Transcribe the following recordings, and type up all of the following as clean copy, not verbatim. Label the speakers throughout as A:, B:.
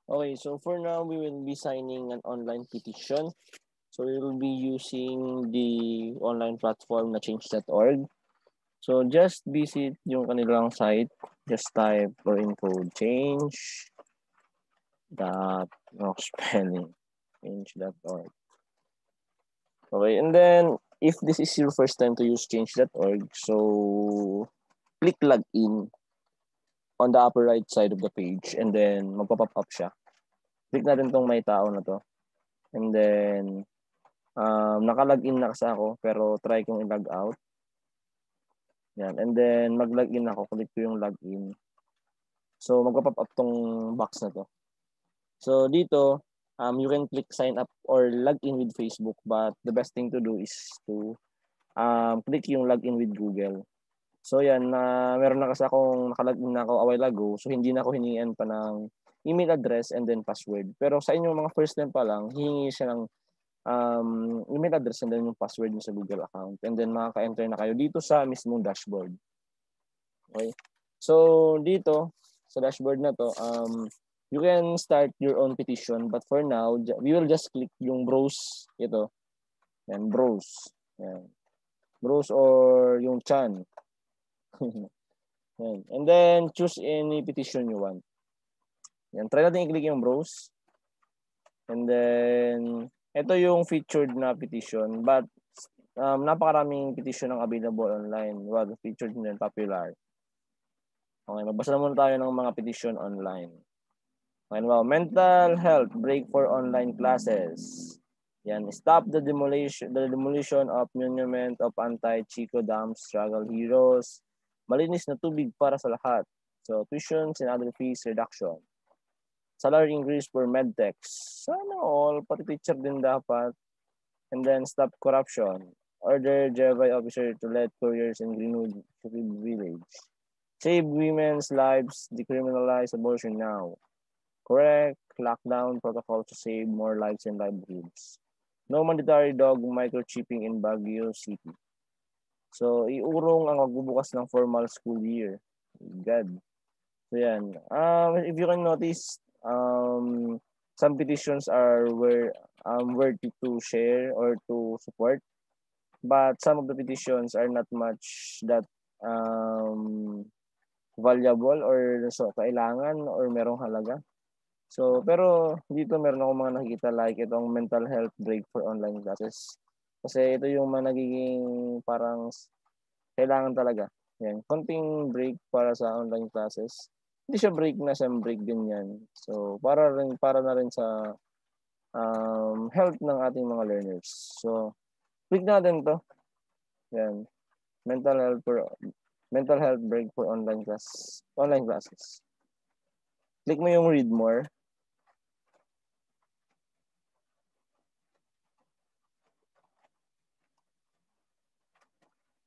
A: Okay, so for now, we will be signing an online petition. So we will be using the online platform na change.org. So just visit yung kanilang site. Just type for info change dot spelling change.org. Okay, and then if this is your first time to use change.org, so click login on the upper right side of the page and then magpa-pop up siya. Click natin tong may tao na to. And then naka-login na kasi ako pero try kong i-log out. Yan. And then mag-login ako, click ko yung login. So magpa-pop up tong box na to. So dito, you can click sign up or log in with Facebook, but the best thing to do is to click yung login with Google. So yan, meron na kasi akong nakalagin na ako a while ago, so hindi na ako hiningian pa ng email address and then password. Pero sa inyong mga first time pa lang, hihingi siya ng email address and then yung password mo sa Google account. And then makaka-enter na kayo dito sa mismong dashboard. Okay? So dito, sa dashboard na to, you can start your own petition, but for now, we will just click yung browse, ito. Yan, browse. Yan. Browse or yung chan. Yan. And then, choose any petition you want. Yan. Try natin i-click yung browse. And then, ito yung featured na petition, but napakaraming petition ang available online. Well, featured and popular. Okay, magbasa na muna tayo ng mga petition online. Okay, well, mental health break for online classes. Yan, stop the demolition of monument of anti-Chico Dam struggle heroes. Malinis na tubig para sa lahat. So, tuitions and other fees reduction. Salary increase for medtechs. Sana all, pati teacher din dapat. And then, stop corruption. Order JVI officer to let couriers in Greenwood Village. Save women's lives, decriminalize abortion now. Correct lockdown protocol to save more lives and livelihoods. No mandatory dog microchipping in Baguio City. So, iurong ang magbubukas ng formal school year. God. So, yan. If you can notice, some petitions are worthy to share or to support. But some of the petitions are not much that valuable or so kailangan or merong halaga. So, pero dito meron akong mga nakikita like itong mental health break for online classes. Kasi ito yung mga nagiging parang kailangan talaga. Yan, konting break para sa online classes. Hindi siya break na siya break din yan. So, para na rin sa health ng ating mga learners. So, click natin to. Yan. Mental health break for online classes. Click mo yung read more.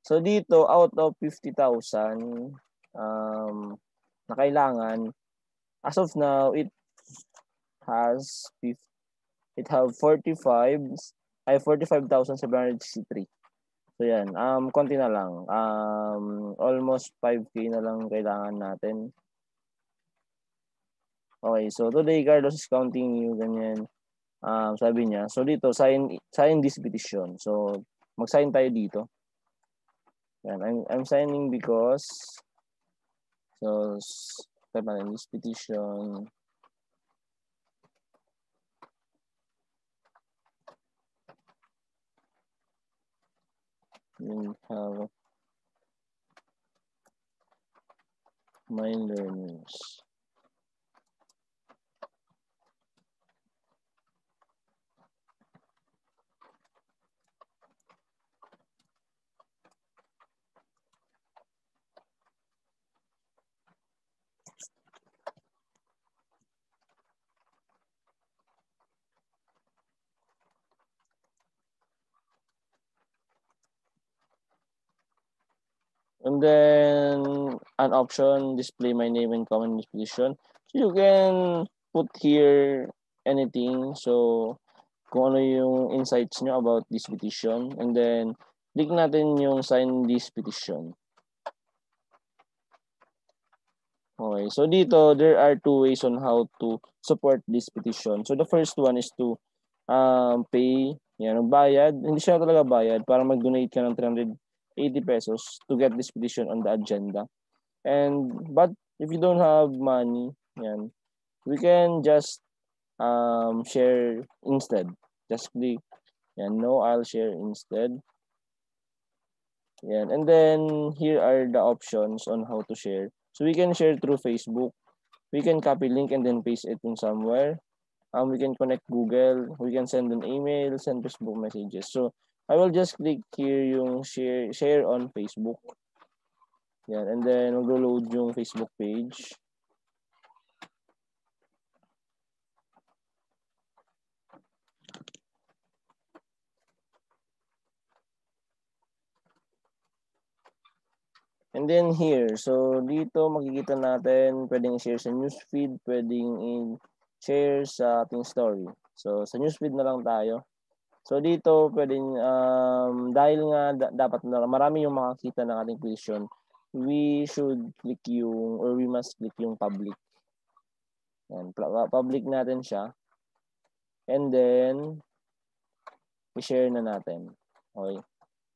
A: So dito, out of 50,000 na kailangan, as of now, it have 45,763. So yan, konti na lang. Almost 5K na lang kailangan natin. Okay, so today Carlos is counting you, ganyan. Sabi niya, so dito, sign this petition. So, mag-sign tayo dito. Yan, I'm signing because so type natin this petition. Will help my learners. And then an option, display my name and comment in this petition. So you can put here anything. So kung ano yung insights nyo about this petition. And then click natin yung sign this petition. Okay, so dito, there are two ways on how to support this petition. So the first one is to pay, yan, bayad. Hindi siya talaga bayad para mag-donate ka ng 380 pesos to get this petition on the agenda. But if you don't have money, yan, we can just share instead. Just click, yan, no, I'll share instead. Yan. And then here are the options on how to share. So we can share through Facebook. We can copy link and then paste it in somewhere. We can connect Google. We can send an email, send Facebook messages. So I will just click here yung share on Facebook. Yan. And then mag-load yung Facebook page. And then here, so dito makikita natin, pwedeng i-share sa newsfeed, pwedeng i-share sa ating story. So sa newsfeed na lang tayo. So dito pwedeng dahil nga dapat na marami yung makakita ng ating petition, we should click yung or we must click yung public. Yan, public natin siya. And then i-share na natin. Okay.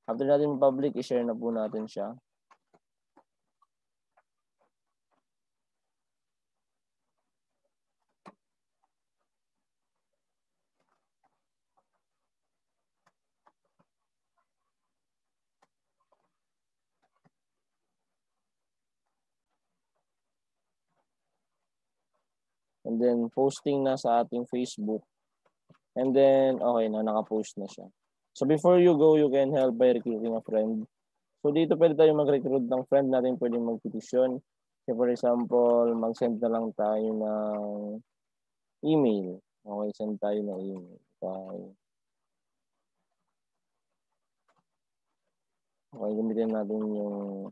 A: After natin public, i-share na po natin siya. And then posting na sa ating Facebook. And then, okay na, naka-post na siya. So before you go, you can help by recruiting a friend. So dito pwede tayo mag-recruit ng friend natin, pwede mag-petition. So for example, mag-send na lang tayo ng email. Okay, send tayo ng email. Okay, gamitin natin yung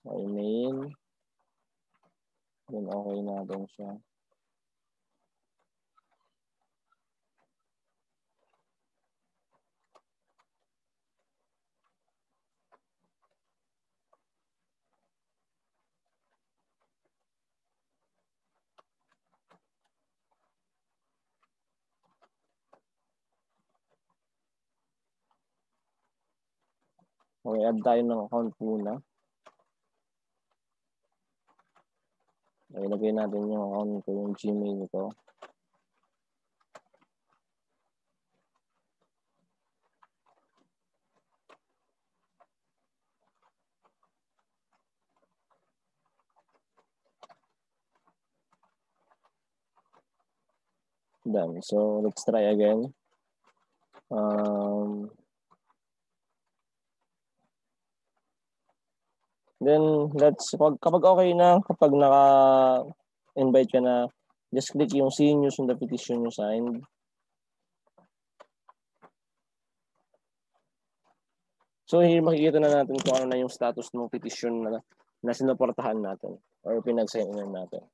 A: email. Then okay natin siya. Okay, add tayo ng account muna. Okay, lagay natin yung account ko, yung Gmail ko. Done. So, let's try again. Then, kapag okay na, kapag naka-invite ka na, just click yung see news on the petition you signed. So, here makikita na natin kung ano na yung status ng petition na sinuportahan natin or pinag-signan natin.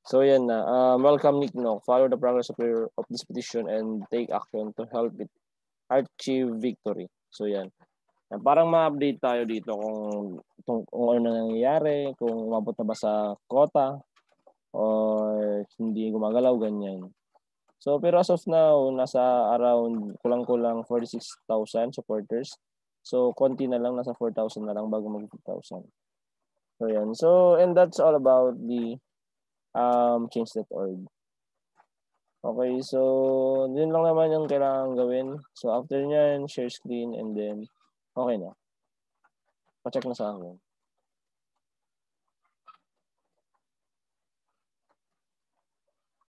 A: So, yan na. Welcome, Nick Nock. Follow the progress of this petition and take action to help it achieve victory. So, yan. Parang ma-update tayo dito kung ano nangyayari, kung umabot na ba sa quota or hindi gumagalaw, ganyan. So, pero as of now, nasa around kulang-kulang 46,000 supporters. So, konti na lang, nasa 4,000 na lang bago mag-5,000. So, yan. So, and that's all about the change.org. Okay, so, yun lang naman yung kailangan gawin. So, after nyan, share screen and then, okay na. Pa-check na sa akin.